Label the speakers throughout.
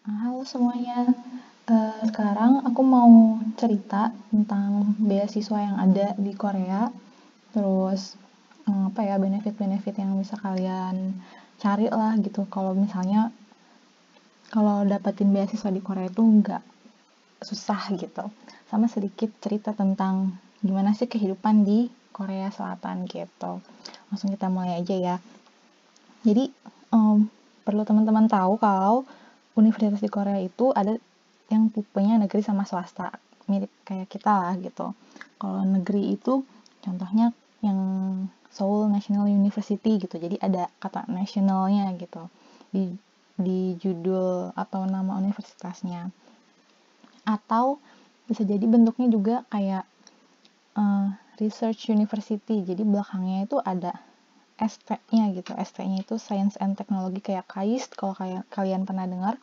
Speaker 1: Halo semuanya, sekarang aku mau cerita tentang beasiswa yang ada di Korea, terus apa ya benefit-benefit yang bisa kalian cari lah gitu. Kalau dapetin beasiswa di Korea itu nggak susah gitu. Sama sedikit cerita tentang gimana sih kehidupan di Korea Selatan gitu. Langsung kita mulai aja ya. Jadi perlu teman-teman tahu kalau universitas di Korea itu ada yang tipenya negeri sama swasta, mirip kayak kita lah gitu. Kalau negeri itu contohnya yang Seoul National University gitu, jadi ada kata nationalnya gitu di judul atau nama universitasnya. Atau bisa jadi bentuknya juga kayak research university, jadi belakangnya itu ada ST-nya gitu. ST-nya itu Science and Technology, kayak KAIST kalau kalian pernah dengar.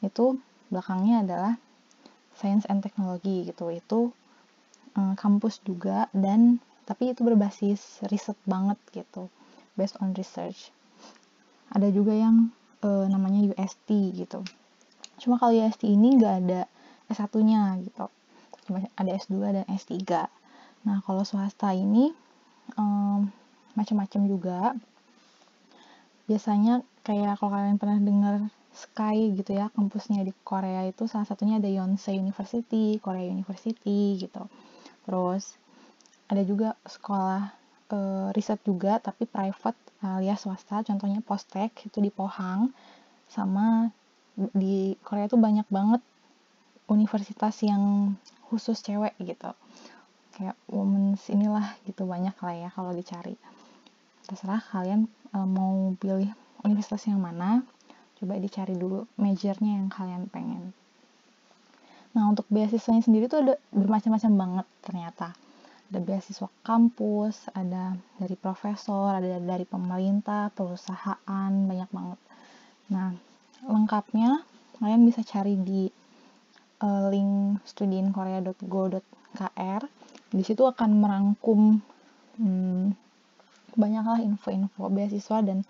Speaker 1: Itu belakangnya adalah Science and Technology gitu. Itu kampus juga, dan tapi itu berbasis riset banget gitu, based on research. Ada juga yang namanya UST gitu. Cuma kalau UST ini nggak ada S1-nya gitu. Cuma ada S2 dan S3. Nah, kalau swasta ini macam-macam juga. Biasanya kayak kalau kalian pernah dengar Sky gitu ya, kampusnya di Korea itu salah satunya ada Yonsei University, Korea University gitu. Terus ada juga sekolah riset juga tapi private alias swasta, contohnya Postek itu di Pohang. Sama di Korea tuh banyak banget universitas yang khusus cewek gitu, kayak women's inilah gitu, banyak lah ya kalau dicari. Terserah kalian mau pilih universitas yang mana, coba dicari dulu majornya yang kalian pengen. Nah, untuk beasiswanya sendiri tuh ada bermacam-macam banget ternyata. Ada beasiswa kampus, ada dari profesor, ada dari pemerintah, perusahaan, banyak banget. Nah, lengkapnya kalian bisa cari di link studiinkorea.go.kr. Di situ akan merangkum banyaklah info-info beasiswa dan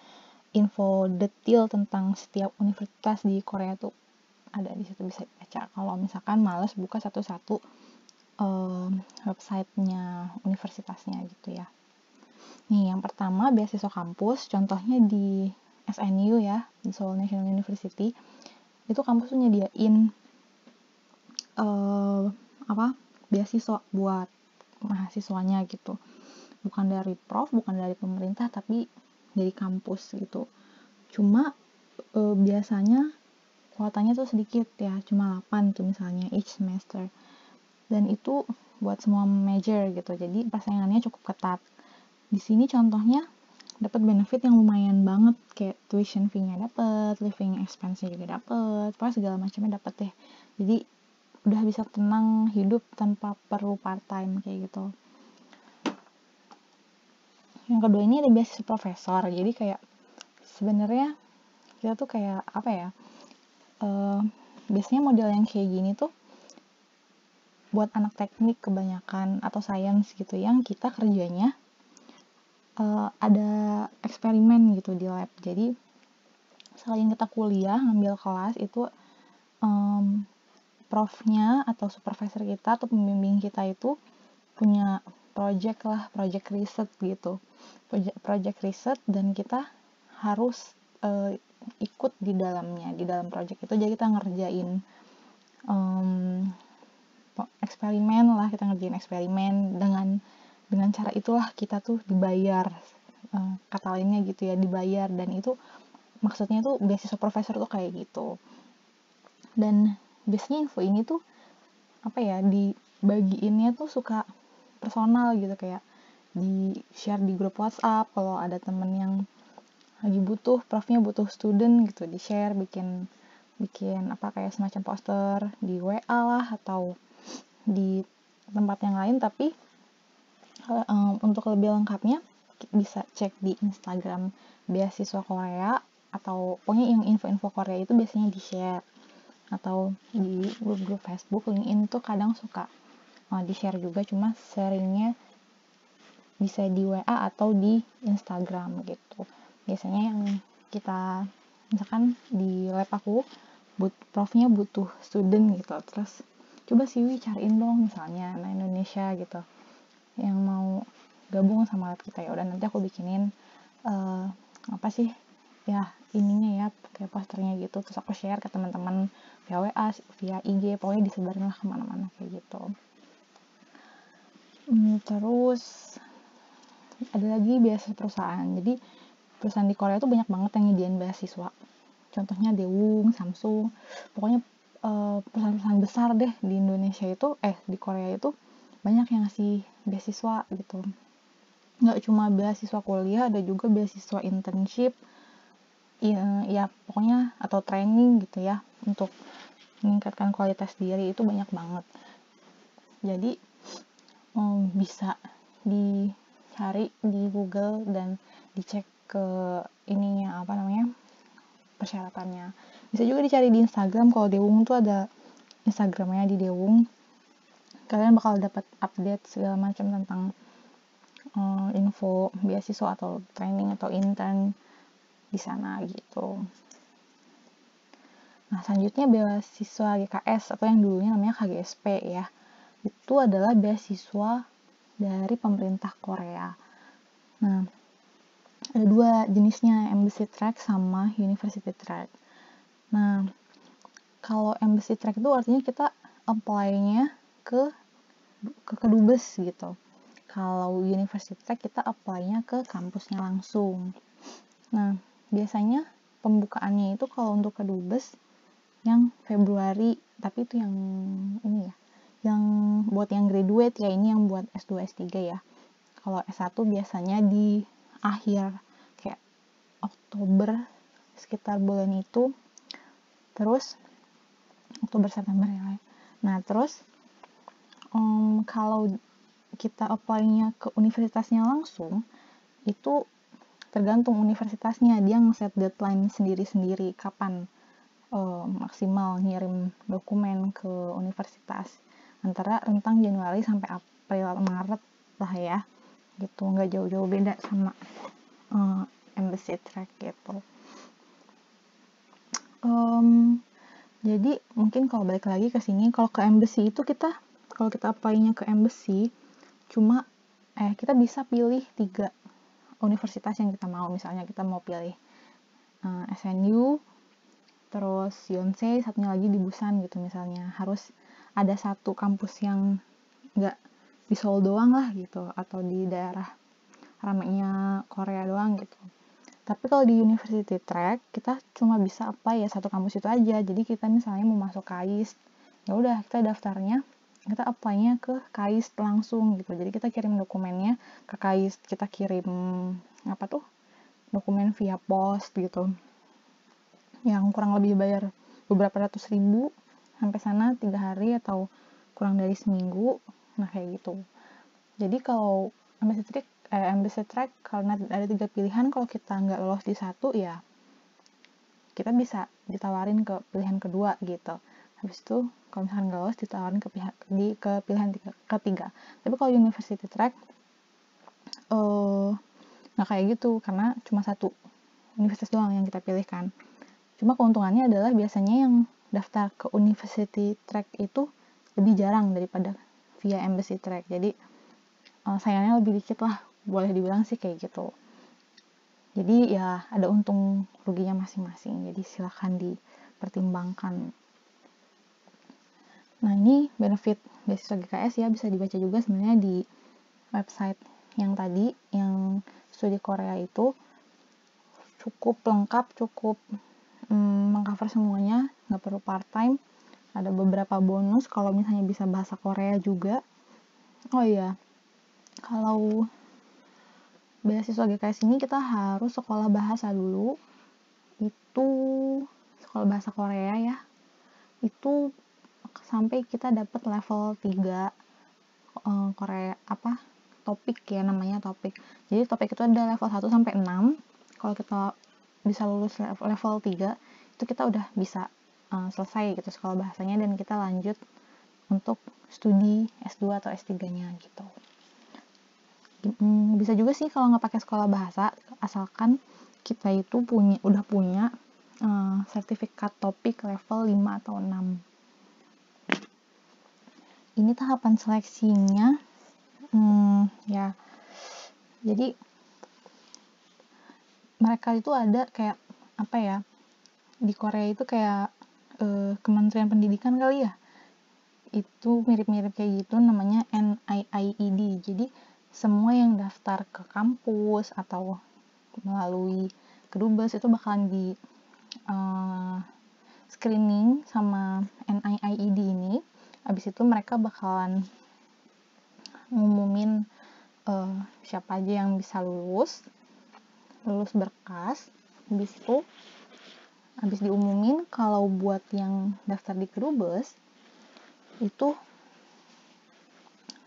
Speaker 1: info detail tentang setiap universitas di Korea tuh ada di situ, bisa baca. Kalau misalkan males buka satu-satu websitenya universitasnya gitu ya. Nih, yang pertama beasiswa kampus, contohnya di SNU ya, di Seoul National University. Itu kampus tuh nyediain beasiswa buat mahasiswanya gitu. Bukan dari prof, bukan dari pemerintah, tapi dari kampus gitu. Cuma biasanya kuotanya tuh sedikit ya, cuma 8 tuh misalnya each semester. Dan itu buat semua major gitu, jadi persaingannya cukup ketat. Di sini contohnya dapat benefit yang lumayan banget, kayak tuition fee-nya dapat, living expense-nya juga dapat, pokoknya segala macamnya dapat deh. Jadi udah bisa tenang hidup tanpa perlu part time kayak gitu. Yang kedua ini ada beasiswa profesor, jadi kayak sebenarnya kita tuh kayak apa ya, biasanya model yang kayak gini tuh buat anak teknik kebanyakan atau sains gitu, yang kita kerjanya ada eksperimen gitu di lab. Jadi selain kita kuliah ngambil kelas itu, profnya atau supervisor kita atau pembimbing kita itu punya project riset gitu, project riset, dan kita harus ikut di dalam project itu. Jadi kita ngerjain eksperimen lah, kita ngerjain eksperimen dengan cara itulah kita tuh dibayar, kata lainnya gitu ya, dibayar. Dan itu maksudnya tuh beasiswa profesor tuh kayak gitu. Dan biasanya info ini tuh apa ya, dibagiinnya tuh suka personal gitu, kayak di share di grup WhatsApp. Kalau ada temen yang lagi butuh, profnya butuh student gitu, di share, bikin apa kayak semacam poster di WA lah atau di tempat yang lain. Tapi untuk lebih lengkapnya bisa cek di Instagram beasiswa Korea, atau pokoknya yang info-info Korea itu biasanya di share, atau di grup-grup Facebook, LinkedIn tuh kadang suka di share juga, cuma sharingnya bisa di WA atau di Instagram gitu. Biasanya yang kita, misalkan di lab aku profnya butuh student gitu, terus coba Siwi cariin dong misalnya Indonesia gitu yang mau gabung sama lab kita. Ya udah, nanti aku bikinin apa sih ya ininya ya, kayak posternya gitu, terus aku share ke teman-teman via WA, via IG, pokoknya disebarin lah kemana-mana kayak gitu. Terus ada lagi beasiswa perusahaan. Jadi perusahaan di Korea tuh banyak banget yang nyediain beasiswa. Contohnya Daewoo, Samsung, pokoknya perusahaan-perusahaan besar deh di Indonesia itu, di Korea itu banyak yang ngasih beasiswa gitu. Nggak cuma beasiswa kuliah, ada juga beasiswa internship, ya pokoknya, atau training gitu ya, untuk meningkatkan kualitas diri, itu banyak banget. Jadi bisa dicari di Google dan dicek ke ininya, apa namanya, persyaratannya. Bisa juga dicari di Instagram, kalau Daewoo tuh ada Instagramnya di Daewoo. Kalian bakal dapat update segala macam tentang info beasiswa atau training atau intern di sana gitu. Nah, selanjutnya beasiswa GKS atau yang dulunya namanya KGSP ya. Itu adalah beasiswa dari pemerintah Korea. Nah, ada dua jenisnya, Embassy Track sama University Track. Nah, kalau Embassy Track itu artinya kita apply-nya ke kedubes gitu. Kalau University Track kita apply-nya ke kampusnya langsung. Nah, biasanya pembukaannya itu kalau untuk kedubes yang Februari, tapi itu yang ini ya, yang buat yang graduate ya, ini yang buat S2 S3 ya. Kalau S1 biasanya di akhir kayak Oktober, sekitar bulan itu, terus Oktober September ya. Nah, terus kalau kita apply-nya ke universitasnya langsung, itu tergantung universitasnya, dia nge-set deadline sendiri-sendiri kapan maksimal ngirim dokumen ke universitas, antara rentang Januari sampai April Maret lah ya gitu, nggak jauh-jauh beda sama Embassy Track gitu. Jadi mungkin kalau balik lagi ke sini, kalau ke Embassy itu kalau kita apply-nya ke Embassy cuma kita bisa pilih 3 universitas yang kita mau. Misalnya kita mau pilih SNU, terus Yonsei, satunya lagi di Busan gitu misalnya. Harus ada satu kampus yang nggak di Seoul doang lah gitu, atau di daerah ramainya Korea doang gitu. Tapi kalau di University Track kita cuma bisa apply ya satu kampus itu aja. Jadi kita misalnya mau masuk KAIST, ya udah kita daftarnya, kita apply-nya ke KAIST langsung gitu. Jadi kita kirim dokumennya ke KAIST, kita kirim dokumen via pos gitu, yang kurang lebih bayar beberapa ratus ribu sampai sana 3 hari atau kurang dari seminggu. Nah kayak gitu. Jadi kalau Embassy Track karena ada 3 pilihan, kalau kita nggak lolos di satu ya kita bisa ditawarin ke pilihan kedua gitu. Habis itu kalau misalkan nggak lolos ditawarin ke pilihan ketiga. Tapi kalau University Track nggak kayak gitu, karena cuma satu universitas doang yang kita pilihkan. Cuma keuntungannya adalah biasanya yang daftar ke University Track itu lebih jarang daripada via Embassy Track. Jadi sayangnya lebih dikit lah, boleh dibilang sih kayak gitu. Jadi ya ada untung ruginya masing-masing, jadi silakan dipertimbangkan. Nah, ini benefit beasiswa GKS ya, bisa dibaca juga sebenarnya di website yang tadi, yang studi Korea itu cukup lengkap, cukup mengcover semuanya, nggak perlu part-time. Ada beberapa bonus kalau misalnya bisa bahasa Korea juga. Oh iya, kalau beasiswa GKS ini kita harus sekolah bahasa dulu. Itu sekolah bahasa Korea ya. Itu sampai kita dapat level 3 Korea topik ya, namanya topik. Jadi topik itu ada level 1 sampai 6. Kalau kita bisa lulus level 3, itu kita udah bisa selesai gitu sekolah bahasanya, dan kita lanjut untuk studi S2 atau S3-nya gitu. Bisa juga sih kalau nggak pakai sekolah bahasa, asalkan kita itu udah punya sertifikat topik level 5 atau 6. Ini tahapan seleksinya ya. Jadi mereka itu ada kayak apa ya, di Korea itu kayak Kementerian Pendidikan kali ya, itu mirip-mirip kayak gitu, namanya NIIED. Jadi semua yang daftar ke kampus atau melalui kedubes itu bakalan di screening sama NIIED ini. Abis itu mereka bakalan ngumumin siapa aja yang bisa lulus berkas. Habis diumumin, kalau buat yang daftar di kedubes itu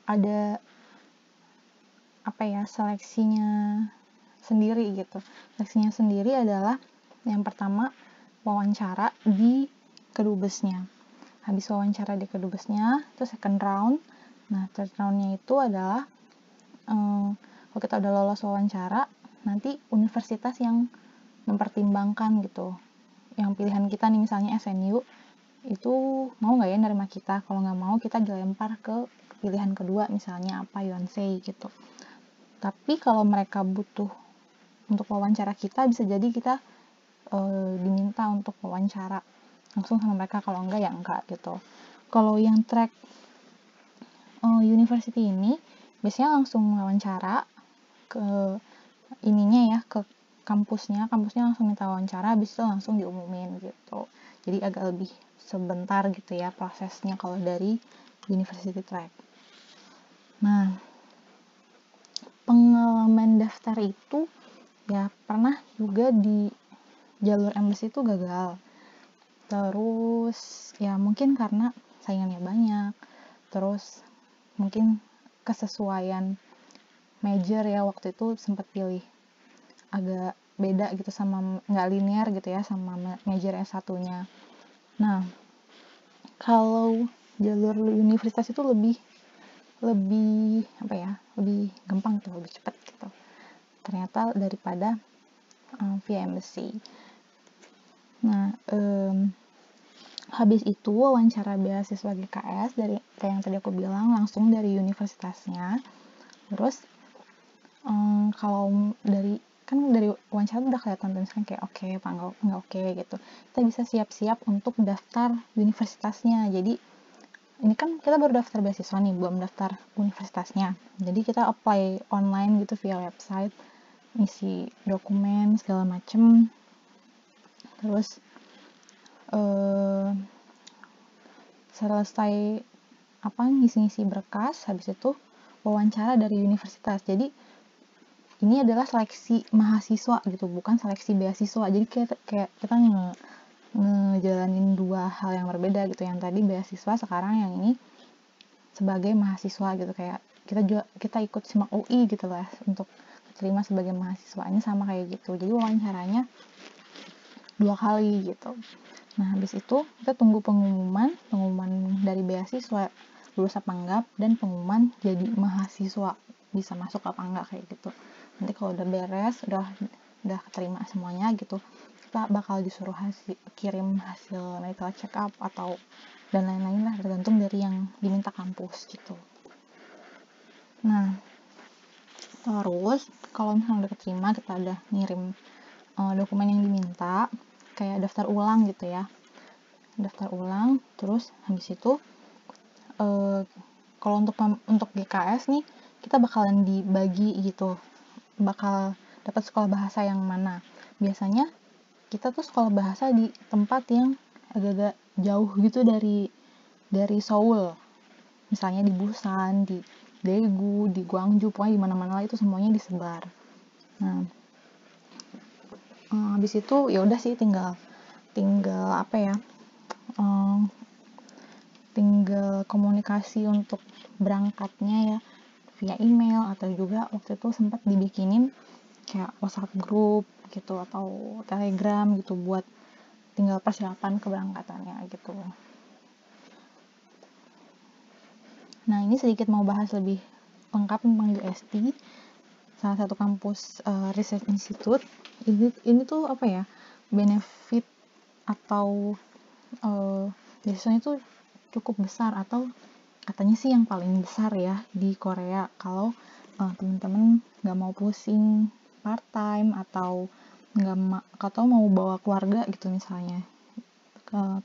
Speaker 1: ada apa ya, seleksinya sendiri gitu. Seleksinya sendiri adalah yang pertama wawancara di kedubesnya. Habis wawancara di kedubesnya, itu second round. Nah, third roundnya itu adalah kalau kita udah lolos wawancara, nanti universitas yang mempertimbangkan gitu. Yang pilihan kita nih misalnya SNU, itu mau nggak ya nerima kita. Kalau nggak mau, kita dilempar ke pilihan kedua, misalnya apa, Yonsei gitu. Tapi kalau mereka butuh untuk wawancara kita, bisa jadi kita diminta untuk wawancara langsung sama mereka, kalau enggak ya enggak gitu. Kalau yang track university ini biasanya langsung wawancara ke ininya ya, ke kampusnya langsung minta wawancara, habis itu langsung diumumin gitu. Jadi agak lebih sebentar gitu ya prosesnya kalau dari university track. Nah, pengalaman daftar itu ya pernah juga di jalur embassy itu gagal. Terus ya mungkin karena saingannya banyak, terus mungkin kesesuaian major ya, waktu itu sempat pilih agak beda gitu, sama nggak linear gitu ya sama major S1-nya. Nah, kalau jalur universitas itu lebih apa ya, lebih gampang gitu, lebih cepat gitu ternyata daripada via embassy. Nah, habis itu wawancara beasiswa GKS dari kayak yang tadi aku bilang, langsung dari universitasnya. Terus kalau dari wawancara udah kelihatan tulisan kayak oke apa nggak oke gitu, kita bisa siap-siap untuk daftar universitasnya. Jadi ini kan kita baru daftar beasiswa nih, belum daftar universitasnya, jadi kita apply online gitu via website, isi dokumen segala macem, terus selesai ngisi-ngisi berkas, habis itu wawancara dari universitas. Jadi ini adalah seleksi mahasiswa gitu, bukan seleksi beasiswa. Jadi kayak kita ngejalanin dua hal yang berbeda gitu. Yang tadi beasiswa, sekarang yang ini sebagai mahasiswa gitu, kayak kita ikut SIMAK UI gitu lah untuk diterima sebagai mahasiswa. Ini sama kayak gitu. Jadi wawancaranya 2 kali gitu. Nah, habis itu kita tunggu pengumuman dari beasiswa lulus apa enggak, dan pengumuman jadi mahasiswa bisa masuk apa enggak kayak gitu. Nanti kalau udah beres, udah keterima semuanya gitu, kita bakal disuruh kirim hasil medical check up atau dan lain-lain lah, tergantung dari yang diminta kampus gitu. Nah, terus kalau misalnya udah keterima, kita udah ngirim dokumen yang diminta, kayak daftar ulang gitu ya, terus habis itu kalau untuk GKS nih, kita bakalan dibagi gitu, bakal dapat sekolah bahasa yang mana. Biasanya kita tuh sekolah bahasa di tempat yang agak-agak jauh gitu dari Seoul, misalnya di Busan, di Daegu, di Gwangju, pokoknya di mana-mana lah, itu semuanya disebar. Nah, habis itu ya udah sih, tinggal apa ya, tinggal komunikasi untuk berangkatnya ya via email, atau juga waktu itu sempat dibikinin kayak WhatsApp group gitu atau Telegram gitu buat tinggal persiapan keberangkatannya gitu. Nah, ini sedikit mau bahas lebih lengkap tentang UST, salah satu kampus research institute. Ini tuh apa ya, benefit atau beasiswanya itu cukup besar, atau katanya sih yang paling besar ya di Korea. Kalau teman-teman nggak mau pusing part time atau atau mau bawa keluarga gitu misalnya,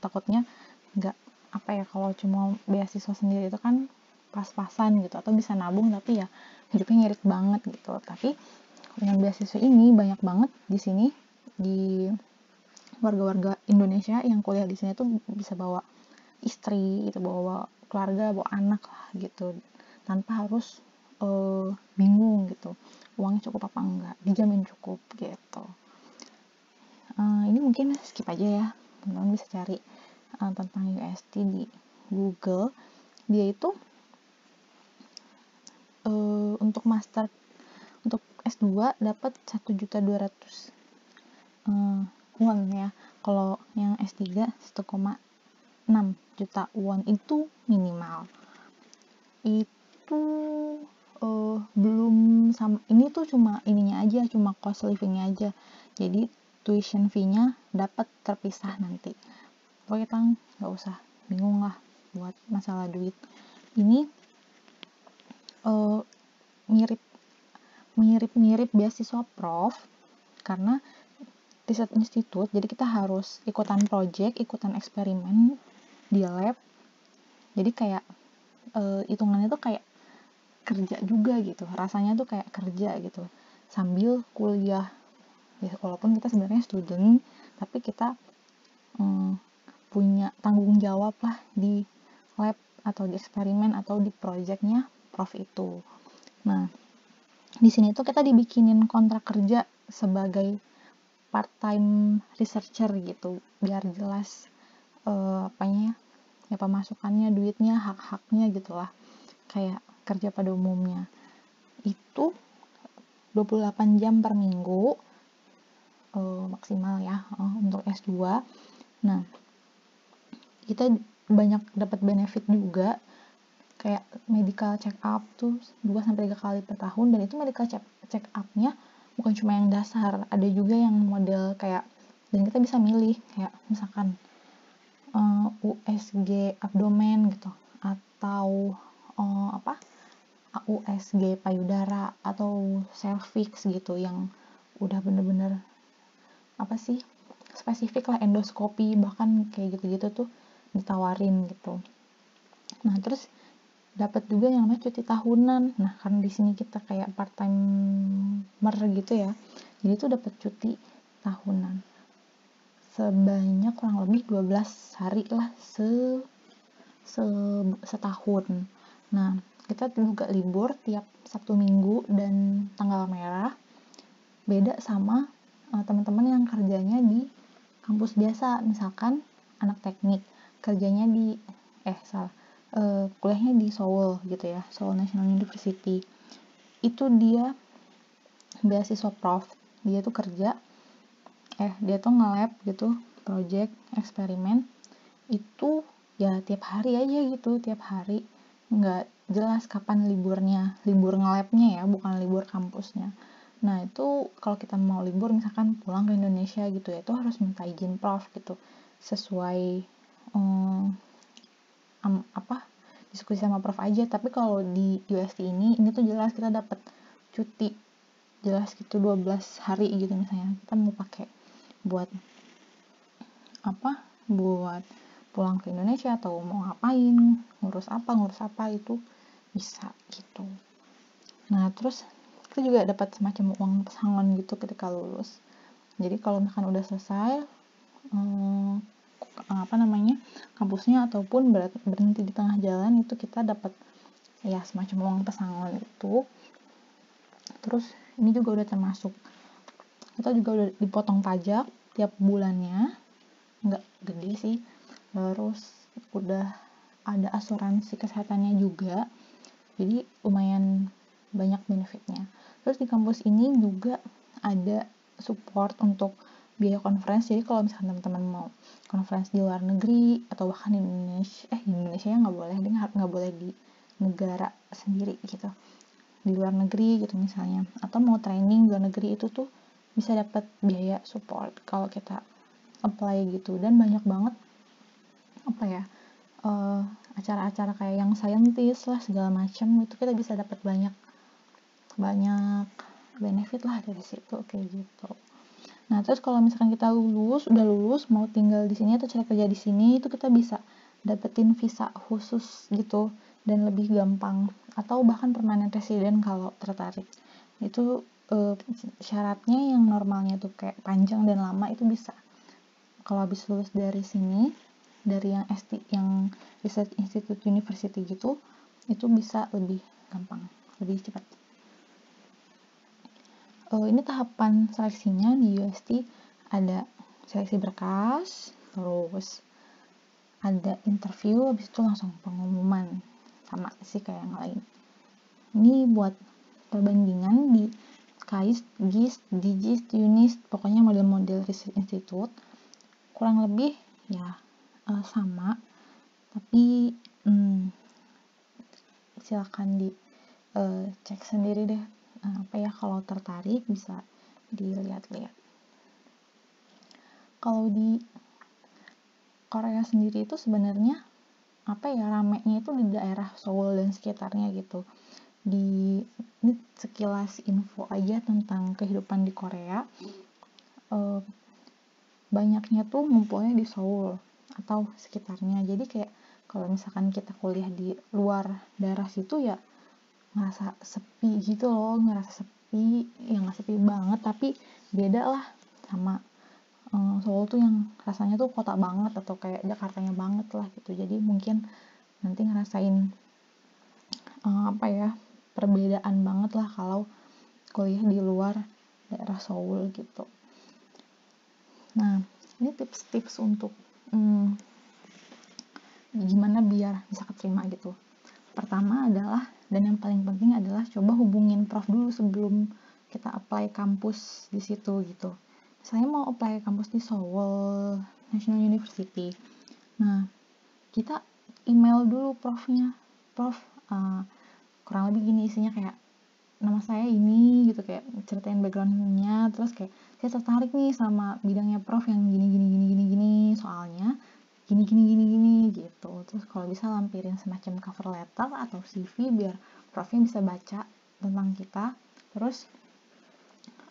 Speaker 1: takutnya nggak apa ya, kalau cuma beasiswa sendiri itu kan pas-pasan gitu, atau bisa nabung tapi ya hidupnya ngirit banget gitu. Tapi dengan beasiswa ini banyak banget di sini, di warga-warga Indonesia yang kuliah di sini tuh bisa bawa istri itu, bawa keluarga, bawa anak lah gitu, tanpa harus bingung gitu uangnya cukup apa enggak, dijamin cukup gitu. Ini mungkin skip aja ya, teman-teman bisa cari tentang UST di Google. Dia itu untuk master, untuk S2 dapat 1.200.000 won ya. Kalau yang S3 1,6 juta won itu minimal. Itu belum sama, ini tuh cuma ininya aja, cuma cost livingnya aja. Jadi tuition fee-nya dapat terpisah nanti. Pokoknya kita nggak usah bingung lah buat masalah duit. Ini mirip beasiswa prof karena riset institut, jadi kita harus ikutan project, ikutan eksperimen di lab. Jadi kayak hitungannya tuh kayak kerja juga gitu, rasanya tuh kayak kerja gitu sambil kuliah ya, walaupun kita sebenarnya student tapi kita punya tanggung jawab lah di lab atau di eksperimen atau di projectnya prof itu. Nah, di sini tuh kita dibikinin kontrak kerja sebagai part time researcher gitu, biar jelas apanya ya, pemasukannya, duitnya, hak-haknya gitulah, kayak kerja pada umumnya. Itu 28 jam per minggu maksimal ya untuk S2. Nah, kita banyak dapat benefit juga, kayak medical check up tuh 2-3 kali per tahun, dan itu medical check up-nya bukan cuma yang dasar, ada juga yang model kayak, dan kita bisa milih kayak misalkan USG abdomen gitu, atau USG payudara, atau cervix gitu, yang udah bener-bener spesifik lah, endoskopi bahkan kayak gitu-gitu tuh ditawarin gitu. Nah, terus dapat juga yang namanya cuti tahunan. Nah, karena di sini kita kayak part timer gitu ya, jadi tuh dapat cuti tahunan sebanyak kurang lebih 12 hari lah setahun. Nah, kita juga libur tiap Sabtu Minggu dan tanggal merah, beda sama teman-teman yang kerjanya di kampus biasa. Misalkan anak teknik kerjanya di kuliahnya di Seoul gitu ya, Seoul National University, itu dia beasiswa prof, dia tuh kerja dia tuh nge-lab gitu, project, eksperimen itu ya tiap hari aja gitu, tiap hari, nggak jelas kapan liburnya, libur nge-labnya ya, bukan libur kampusnya. Nah, itu kalau kita mau libur misalkan pulang ke Indonesia gitu ya, itu harus minta izin prof gitu, sesuai diskusi sama prof aja. Tapi kalau di UST ini tuh jelas kita dapat cuti jelas gitu, 12 hari gitu misalnya kita mau pakai buat buat pulang ke Indonesia atau mau ngapain, ngurus apa itu bisa gitu. Nah, terus kita juga dapat semacam uang pesangon gitu ketika lulus. Jadi kalau misalkan udah selesai kampusnya ataupun berhenti di tengah jalan, itu kita dapat ya semacam uang pesangon itu. Terus ini juga udah termasuk, kita juga udah dipotong pajak tiap bulannya, nggak gede sih. Terus udah ada asuransi kesehatannya juga, jadi lumayan banyak benefitnya. Terus di kampus ini juga ada support untuk biaya conference. Jadi kalau misalkan teman-teman mau conference di luar negeri atau bahkan di Indonesia ya nggak boleh di negara sendiri gitu, di luar negeri gitu misalnya, atau mau training di luar negeri, itu tuh bisa dapat biaya support kalau kita apply gitu. Dan banyak banget apa ya, acara-acara kayak yang scientist lah segala macam, itu kita bisa dapat banyak benefit lah dari situ kayak gitu. Nah, terus kalau misalkan kita udah lulus mau tinggal di sini atau cari kerja di sini, itu kita bisa dapetin visa khusus gitu dan lebih gampang, atau bahkan permanent resident kalau tertarik. Itu syaratnya yang normalnya tuh kayak panjang dan lama itu bisa. Kalau habis lulus dari sini, dari yang Research Institute University gitu, itu bisa lebih gampang, lebih cepat. Ini tahapan seleksinya di UST, ada seleksi berkas, terus ada interview, habis itu langsung pengumuman, sama sih kayak yang lain. Ini buat perbandingan di KAIST, GIST, DIGIST, UNIST, pokoknya model-model Research Institute kurang lebih ya sama, tapi silakan di cek sendiri deh. Kalau tertarik bisa dilihat-lihat. Kalau di Korea sendiri itu sebenarnya ramenya itu di daerah Seoul dan sekitarnya gitu. Ini sekilas info aja tentang kehidupan di Korea. Banyaknya tuh ngumpulnya di Seoul atau sekitarnya. Jadi kayak kalau misalkan kita kuliah di luar daerah situ ya ngerasa sepi gitu loh, ya nggak sepi banget, tapi beda lah sama Seoul tuh yang rasanya tuh kota banget atau kayak Jakartanya banget lah gitu. Jadi mungkin nanti ngerasain perbedaan banget lah kalau kuliah di luar daerah Seoul gitu. Nah, ini tips-tips untuk gimana biar bisa keterima gitu. Pertama adalah, dan yang paling penting adalah coba hubungin prof dulu sebelum kita apply kampus di situ gitu. Saya mau apply kampus di Seoul National University. Nah, kita email dulu profnya. Prof, kurang lebih gini isinya, kayak nama saya ini gitu, kayak ceritain backgroundnya, terus kayak saya tertarik nih sama bidangnya prof yang gini, soalnya gini gitu. Terus kalau bisa lampirin semacam cover letter atau CV biar profnya bisa baca tentang kita. Terus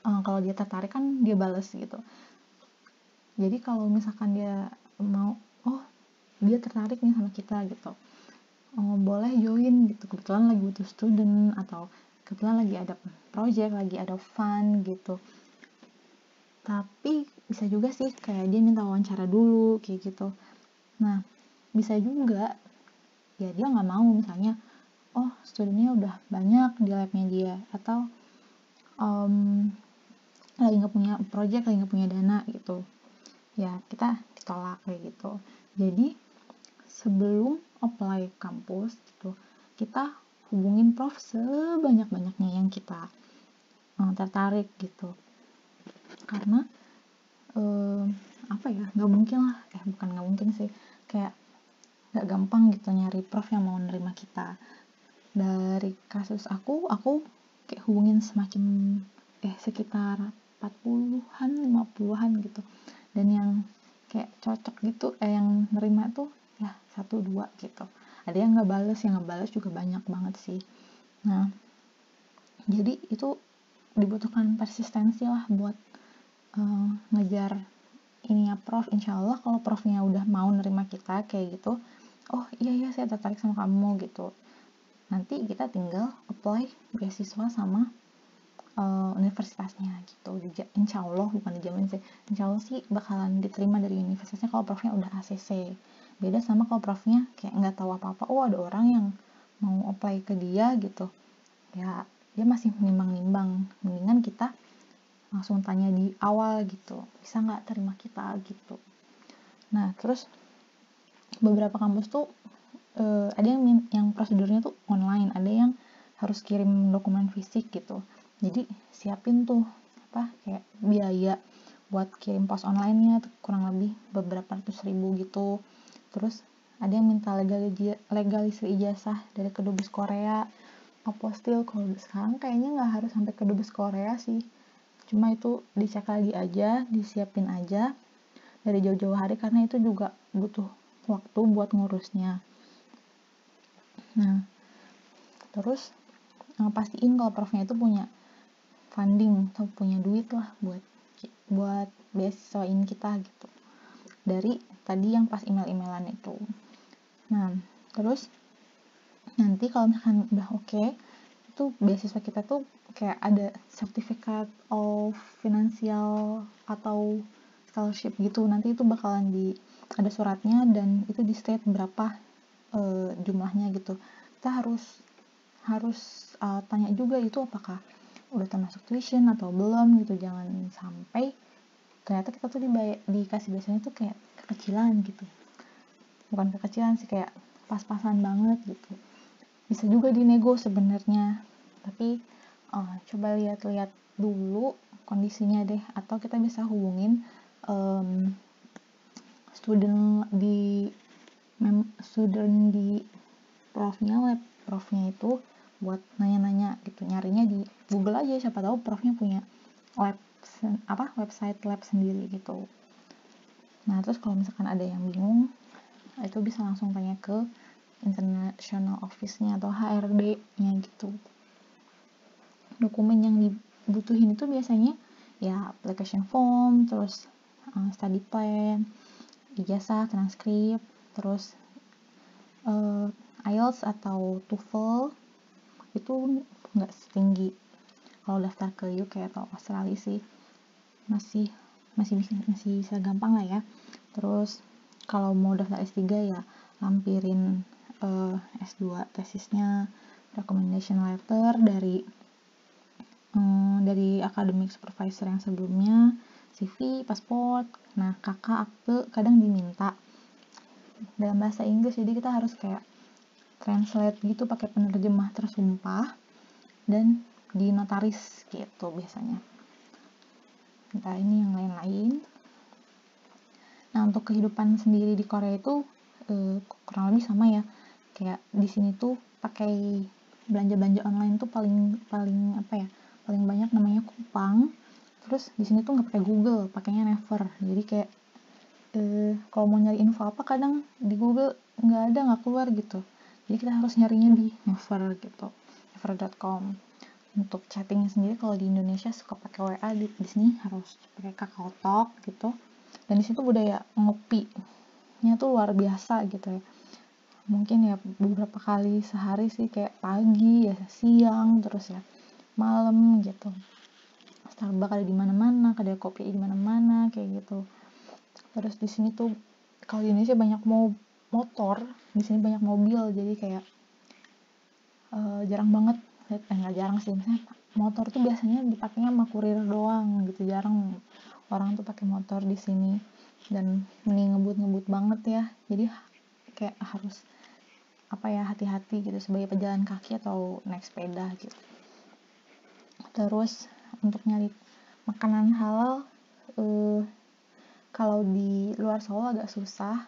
Speaker 1: kalau dia tertarik kan dia bales gitu. Jadi kalau misalkan dia mau, dia tertarik nih sama kita gitu, boleh join gitu, kebetulan lagi butuh student atau kebetulan lagi ada project, lagi ada fund gitu. Tapi bisa juga sih kayak dia minta wawancara dulu kayak gitu. Nah, bisa juga ya dia nggak mau, misalnya studentnya udah banyak di labnya dia, atau lagi nggak punya project, lagi nggak punya dana gitu, ya kita ditolak kayak gitu. Jadi sebelum apply kampus gitu, kita hubungin prof sebanyak-banyaknya yang kita tertarik gitu, karena nggak mungkin lah, bukan nggak mungkin sih, kayak nggak gampang gitu nyari prof yang mau nerima kita. Dari kasus aku kayak hubungin semacam sekitar 40-an 50-an gitu, dan yang kayak cocok gitu, yang nerima tuh ya 1-2 gitu. Ada yang nggak bales juga banyak banget sih. Nah, jadi itu dibutuhkan persistensi lah buat ngejar ininya prof. Insya Allah kalau profnya udah mau nerima kita kayak gitu, iya saya tertarik sama kamu gitu, nanti kita tinggal apply beasiswa sama universitasnya gitu. Insya Allah, bukan dijamin sih, insya Allah sih bakalan diterima dari universitasnya kalau profnya udah ACC. Beda sama kalau profnya kayak nggak tahu apa-apa, ada orang yang mau apply ke dia gitu, ya dia masih nimbang-nimbang, mendingan kita langsung tanya di awal gitu, bisa nggak terima kita gitu. Nah, terus beberapa kampus tuh ada yang prosedurnya tuh online, ada yang harus kirim dokumen fisik gitu. Jadi siapin tuh kayak biaya buat kirim pos online-nya kurang lebih beberapa ratus ribu gitu. Terus ada yang minta legalisir ijazah dari Kedubes Korea, apostil. Kalau sekarang kayaknya nggak harus sampai Kedubes Korea sih, cuma itu dicek lagi aja, disiapin aja. dari jauh-jauh hari karena itu juga butuh waktu buat ngurusnya. Nah, terus pastiin kalau profnya itu punya funding atau punya duit lah buat beasiswain kita gitu, dari tadi yang pas email-emailan itu. Nah, terus nanti kalau misalkan udah oke, itu beasiswa kita tuh kayak ada certificate of financial atau scholarship gitu. Nanti itu bakalan ada suratnya dan itu di state berapa jumlahnya gitu. Kita harus tanya juga itu apakah udah termasuk tuition atau belum gitu. Jangan sampai ternyata kita tuh dikasih biasanya tuh kayak kekecilan gitu. Bukan kekecilan sih, kayak pas-pasan banget gitu. Bisa juga dinego sebenarnya, tapi coba lihat-lihat dulu kondisinya deh, atau kita bisa hubungin student di profnya itu buat nanya-nanya gitu, nyarinya di Google aja, siapa tahu profnya punya website lab sendiri gitu. Nah, terus kalau misalkan ada yang bingung, itu bisa langsung tanya ke international office-nya atau HRD-nya gitu. Dokumen yang dibutuhin itu biasanya ya application form, terus study plan, ijazah, transkrip, terus IELTS atau TOEFL itu nggak setinggi kalau daftar ke UK atau Australia sih, masih bisa gampang lah ya. Terus kalau mau daftar S3 ya lampirin S2 tesisnya, recommendation letter dari academic supervisor yang sebelumnya, CV, pasport. Nah, kakak akte kadang diminta dalam bahasa Inggris, jadi kita harus kayak translate gitu pakai penerjemah tersumpah dan di notaris gitu biasanya. Nah, ini yang lain-lain. Nah, untuk kehidupan sendiri di Korea itu kurang lebih sama ya. Kayak di sini tuh pakai belanja online tuh paling banyak namanya Coupang. Terus di sini tuh nggak pakai Google, pakainya Naver. Jadi kayak kalau mau nyari info apa kadang di Google nggak keluar gitu. Jadi kita harus nyarinya di Naver gitu, naver.com. Untuk chattingnya sendiri kalau di Indonesia suka pakai WA, di sini harus pakai Kakao Talk gitu. Dan di situ budaya ngopinya tuh luar biasa gitu ya. Mungkin ya beberapa kali sehari sih, kayak pagi ya, siang, terus ya malam gitu. Starbucks ada di mana-mana, kedai kopi di mana-mana kayak gitu. Terus di sini tuh kalau di Indonesia banyak motor, di sini banyak mobil, jadi kayak jarang banget, nggak jarang sih, misalnya motor tuh biasanya dipakainya sama kurir doang gitu, jarang orang tuh pakai motor di sini. Dan mending ngebut banget ya, jadi kayak harus hati-hati gitu sebagai pejalan kaki atau naik sepeda gitu. Terus untuk nyari makanan halal kalau di luar Solo agak susah.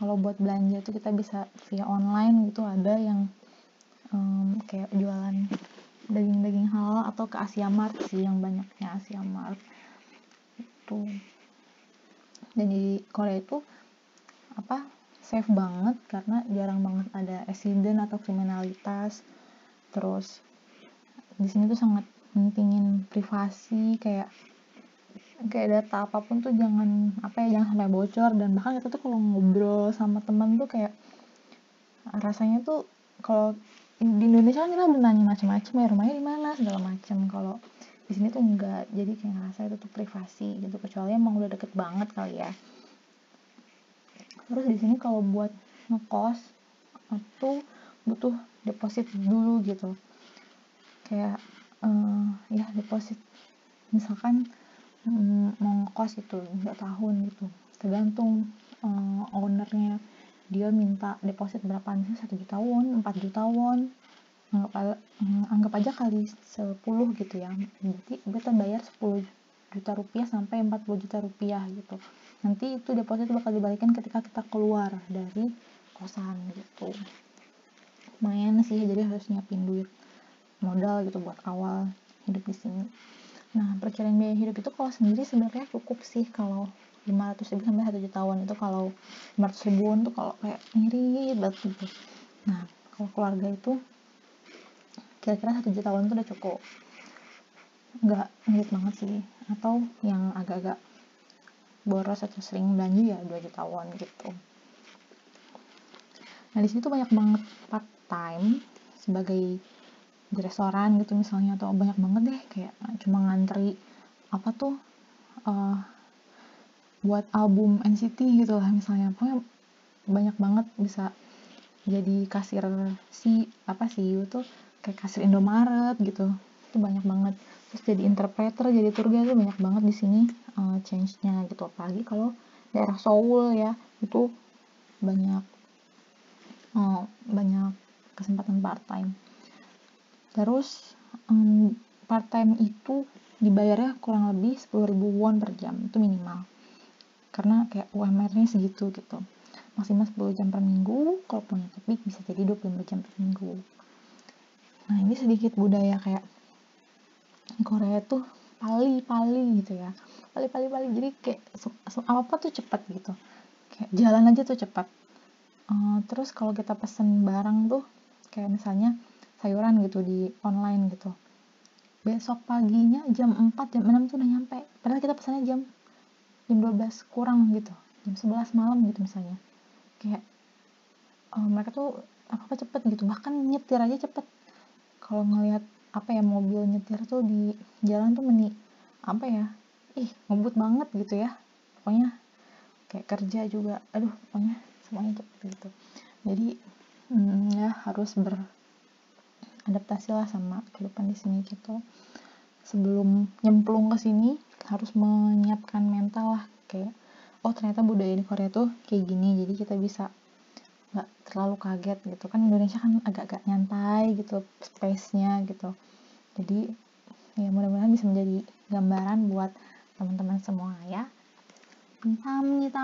Speaker 1: Kalau buat belanja tuh kita bisa via online gitu, ada yang kayak jualan daging halal, atau ke Asiamart sih yang banyaknya, Asiamart itu. Dan di Korea itu safe banget karena jarang banget ada accident atau kriminalitas. Terus di sini tuh sangat mentingin privasi, kayak data apapun tuh jangan sampai bocor. Dan bahkan kita tuh kalau ngobrol sama teman tuh kayak rasanya tuh, kalau di Indonesia kan kita bertanya macam-macam ya, rumahnya di mana segala macam. Kalau di sini tuh enggak, jadi kayak ngerasa itu tuh privasi gitu, kecuali emang udah deket banget kali ya. Terus di sini kalau buat ngekos itu butuh deposit dulu gitu, kayak ya deposit. Misalkan mau ngekos itu 2 tahun gitu, tergantung ownernya dia minta deposit berapa, misalnya 1 juta won, 4 juta won, anggap aja kali 10 gitu ya, berarti kita bayar 10 juta rupiah sampai 40 juta rupiah gitu. Nanti itu deposit bakal dibalikin ketika kita keluar dari kosan gitu. Lumayan sih, jadi harus nyiapin duit modal gitu buat awal hidup di sini. Nah, perkiraan biaya hidup itu kalau sendiri sebenarnya cukup sih kalau 500.000 sampai 1 jutawan. Itu kalau 500 ribuan tuh kalau kayak ngirit banget gitu. Nah kalau keluarga itu kira-kira 1 jutawan tuh udah cukup, nggak ngirit banget sih. Atau yang agak-agak boros atau sering belanja ya 2 jutawan gitu. Nah di situ banyak banget part time sebagai di restoran gitu misalnya, atau banyak banget deh kayak cuma ngantri apa tuh buat album NCT gitu lah misalnya. Pokoknya banyak banget, bisa jadi kasir CEO tuh kayak kasir Indomaret gitu, itu banyak banget. Terus jadi interpreter, jadi tour guide tuh banyak banget di sini change-nya gitu. Apalagi kalau daerah Seoul ya, itu banyak banyak kesempatan part time. Terus part time itu dibayarnya kurang lebih 10.000 won per jam, itu minimal, karena kayak UMR-nya segitu gitu. Maksimal 10 jam per minggu, kalau punya topik bisa jadi 25 jam per minggu. Nah ini sedikit budaya kayak Korea tuh pali gitu ya, pali, jadi kayak apa tuh cepat gitu, kayak jalan aja tuh cepat. Terus kalau kita pesen barang tuh kayak misalnya sayuran gitu di online gitu, besok paginya jam 4 jam 6 tuh udah nyampe, padahal kita pesannya jam 12 kurang gitu, jam 11 malam gitu misalnya. Kayak mereka tuh apa cepet gitu, bahkan nyetir aja cepet. Kalau ngelihat mobil nyetir tuh di jalan tuh apa ya, ngebut banget gitu ya. Pokoknya kayak kerja juga, aduh pokoknya semuanya cepet gitu. Jadi ya harus beradaptasi lah sama kehidupan di sini gitu. Sebelum nyemplung ke sini harus menyiapkan mental lah, kayak ternyata budaya di Korea tuh kayak gini, jadi kita bisa nggak terlalu kaget gitu kan. Indonesia kan agak-agak nyantai gitu space-nya gitu. Jadi ya mudah-mudahan bisa menjadi gambaran buat teman-teman semua ya. 감사합니다.